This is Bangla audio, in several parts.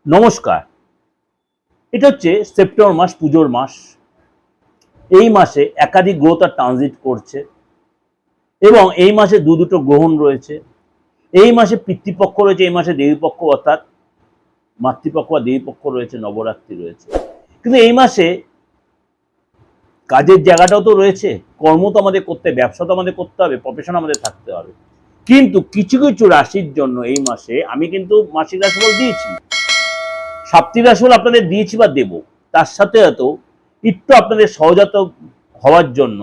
নমস্কার। এটা হচ্ছে সেপ্টেম্বর মাস, পুজোর মাস। এই মাসে একাধিক গ্রহ তার ট্রানজিট করছে এবং এই মাসে দুটো গ্রহণ রয়েছে। এই মাসে পিতৃপক্ষ রয়েছে, এই মাসে দেবীপক্ষ অর্থাৎ মাতৃপক্ষ বা দেবীপক্ষ রয়েছে, নবরাত্রি রয়েছে। কিন্তু এই মাসে কাজের জায়গাটাও তো রয়েছে, কর্ম তো আমাদের করতে হবে, ব্যবসা তো আমাদের করতে হবে, প্রফেশন আমাদের থাকতে হবে। কিন্তু কিছু কিছু রাশির জন্য এই মাসে আমি কিন্তু মাসিক রাশিফল দিয়েছি, সাপ্তাহিক রাশিফল আপনাদের দিয়েছি বা দেব। তার সাথে হয়তো একটু আপনাদের সহজাত হওয়ার জন্য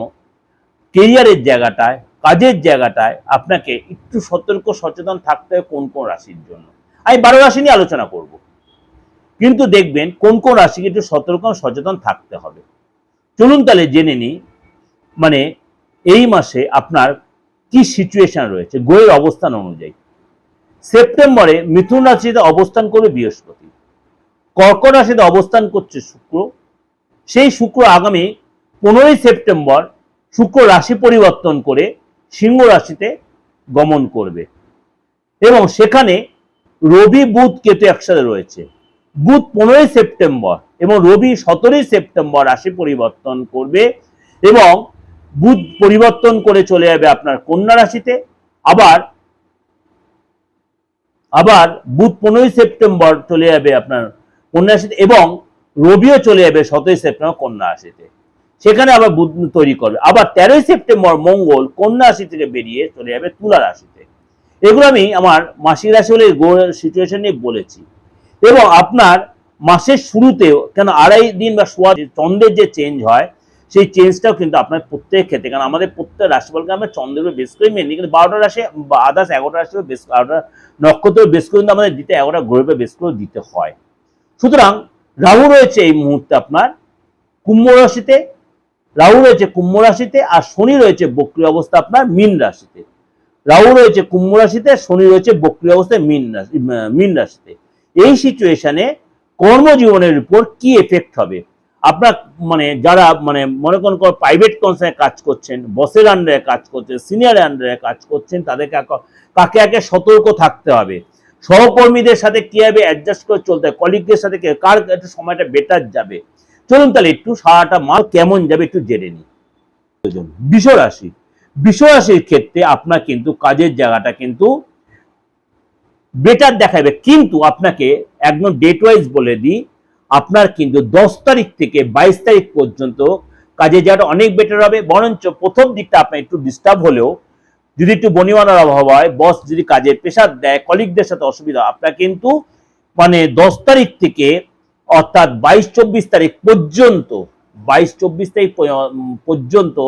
কেরিয়ারের জায়গাটায়, কাজের জায়গাটায় আপনাকে একটু সতর্ক সচেতন থাকতে হবে কোন কোন রাশির জন্য। আমি 12 রাশি নিয়ে আলোচনা করব, কিন্তু দেখবেন কোন কোন রাশিকে একটু সতর্ক সচেতন থাকতে হবে। চলুন তাহলে জেনে নিই, মানে এই মাসে আপনার কি সিচুয়েশন রয়েছে গ্রহের অবস্থান অনুযায়ী। সেপ্টেম্বরে মিথুন রাশিতে অবস্থান করবে বৃহস্পতি, কর্কট রাশিতে অবস্থান করছে শুক্র। সেই শুক্র আগামী 15ই সেপ্টেম্বর শুক্র রাশি পরিবর্তন করে সিংহ রাশিতে গমন করবে এবং সেখানে রবি বুধ কেতু একসাথে রয়েছে। বুধ 15ই সেপ্টেম্বর এবং রবি 17ই সেপ্টেম্বর রাশি পরিবর্তন করবে এবং বুধ পরিবর্তন করে চলে যাবে আপনার কন্যা রাশিতে। আবার বুধ 15ই সেপ্টেম্বর চলে যাবে আপনার কন্যা রাশিতে এবং রবিও চলে যাবে 17ই সেপ্টেম্বর কন্যা রাশিতে, সেখানে আবার বুধ তৈরি করবে। আবার 13ই সেপ্টেম্বর মঙ্গল কন্যা রাশি থেকে বেরিয়ে চলে যাবে তুলা রাশিতে। এগুলো আমি আমার মাসিক রাশি হলে সিচুয়েশন নিয়ে বলেছি। এবং আপনার মাসের শুরুতেও কেন 2.5 দিন বা সোয়া চন্দ্রের যে চেঞ্জ হয়, সেই চেঞ্জটাও কিন্তু আপনার প্রত্যেক ক্ষেত্রে, কারণ আমাদের প্রত্যেক রাশিফলকে আমরা চন্দ্রের বেশ করে মেনে, কিন্তু 12টা রাশি বা আদার্স 11টা রাশি বেশ, 12টা নক্ষত্র বেশ করে কিন্তু আমাদের দিতে 11টা গ্রহের বেশ করে দিতে হয়। সুতরাং রাহু রয়েছে এই মুহূর্তে আপনার কুম্ভ রাশিতে, রাহু রয়েছে কুম্ভ রাশিতে, আর শনি রয়েছে বক্রী অবস্থা আপনার মীন রাশিতে। রাহু রয়েছে কুম্ভ রাশিতে, শনি রয়েছে বক্রী অবস্থায় মীন রাশিতে। এই সিচুয়েশনে কর্মজীবনের উপর কি এফেক্ট হবে আপনার, মানে যারা মনে করেন প্রাইভেট কনসার্নে কাজ করছেন, বসের আন্ডারে কাজ করছেন, সিনিয়রের আন্ডারে কাজ করছেন, তাদেরকে কাকে আগে সতর্ক থাকতে হবে। সহকর্মীদের সাথে কিভাবে অ্যাডজাস্ট করে চলতে হবে, কলিগদের সাথে কার একটু সময়টা বেটার যাবে। চলুন তাহলে একটু সারাটা মাস কেমন যাবে একটু জেনে নিই। বৃষ রাশি, বৃষ রাশির ক্ষেত্রে আপনার কিন্তু কাজের জায়গাটা কিন্তু বেটার দেখাবে, কিন্তু আপনাকে একদম ডেট ওয়াইজ বলে দিই, আপনার কিন্তু 10 তারিখ থেকে 22 তারিখ পর্যন্ত কাজের জায়গাটা অনেক বেটার হবে। বরঞ্চ প্রথম দিকটা আপনার একটু ডিস্টার্ব হলেও, যদি একটু বনিমানার অভাব হয়, বস যদি কাজের প্রেশার দেয়, কলিগদের সাথে অসুবিধা, আপনার কিন্তু 10 তারিখ থেকে অর্থাৎ 22-24 তারিখ পর্যন্ত, 22-24 তারিখ পর্যন্ত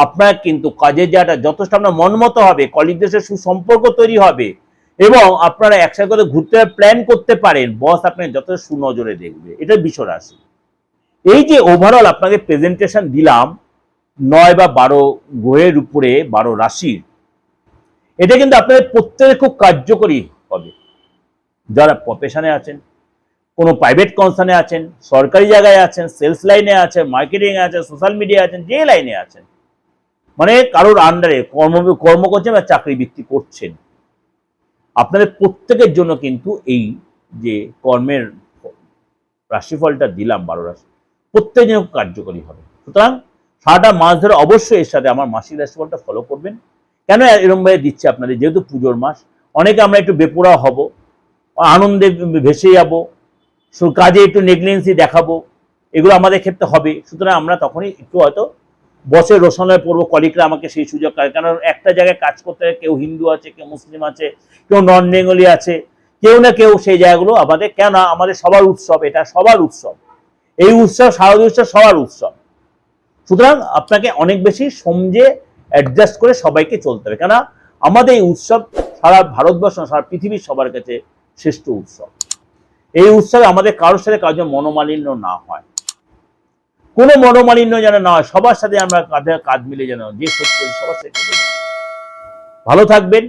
আপনার কিন্তু কাজের জায়গাটা যথেষ্ট আপনার মনমতো হবে, কলিগদের সাথে সুসম্পর্ক তৈরি হবে এবং আপনারা একসাথে করে ঘুরতে প্ল্যান করতে পারেন। বস আপনাকে যথেষ্ট সুনজরে দেখবে। এটা বৃষ রাশি। এই যে ওভারঅল আপনাকে প্রেজেন্টেশন দিলাম 9 বা 12 গ্রহের উপরে 12 রাশির, এটা কিন্তু আপনাদের প্রত্যেকের খুব কার্যকরী হবে। যারা প্রফেশনে আছেন, কোনো প্রাইভেট কনসার্নে আছেন, সরকারি জায়গায় আছেন, সেলস লাইনে আছেন, মার্কেটিং আছেন, সোশ্যাল মিডিয়া আছেন, যে লাইনে আছেন, মানে কারোর আন্ডারে কর্ম করছেন বা চাকরি বৃত্তি করছেন, আপনাদের প্রত্যেকের জন্য কিন্তু এই যে কর্মের রাশিফলটা দিলাম 12 রাশি, প্রত্যেকের জন্য কার্যকরী হবে। সুতরাং সারাটা মাস ধরে অবশ্যই এর সাথে আমার মাসিক রাশিফলটা ফলো করবেন। কেন এরকম ভাবে দিচ্ছে আপনাদের, যেহেতু পুজোর মাস, অনেকে আমরা একটু বেপরোয়া হব, আনন্দে ভেসে যাব, কাজে একটু নেগলিজেন্সি দেখাবো, এগুলো আমাদের ক্ষেত্রে হবে। সুতরাং আমরা তখনই একটু হয়তো বসের রোশনায় পড়বো, কলিগরা আমাকে সেই সুযোগ করে, কারণ একটা জায়গায় কাজ করতে হয়, কেউ হিন্দু আছে, কেউ মুসলিম আছে, কেউ নন বেঙ্গলি আছে, কেউ না কেউ সেই জায়গাগুলো আমাদের, কেন আমাদের সবার উৎসব, এটা সবার উৎসব, এই উৎসব শারদীয় উৎসব সবার উৎসব। সুতরাং আপনাকে অনেক বেশি সমঝে অ্যাডজাস্ট করে সবাইকে চলতে হবে, কেন আমাদের এই উৎসব সারা ভারতবর্ষ, সারা পৃথিবীর সবার কাছে শ্রেষ্ঠ উৎসব। এই উৎসবে আমাদের কারোর সাথে কারোর মনোমালিন্য না হয়, কোনো মনোমালিন্য যেন না হয়, সবার সাথে আমরা কাঁধে কাঁধ মিলে যেন যে সত্যি সবার সাথে। ভালো থাকবেন।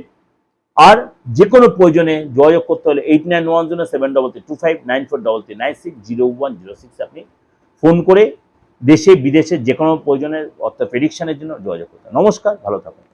আর যে কোনো প্রয়োজনে যোগাযোগ করতে হলে 8910733225 9433960106 আপনি ফোন করে দেশে বিদেশে যে কোনো প্রয়োজনের অর্থ প্রেডিকশনের জন্য যোগাযোগ করতে। নমস্কার, ভালো থাকুন।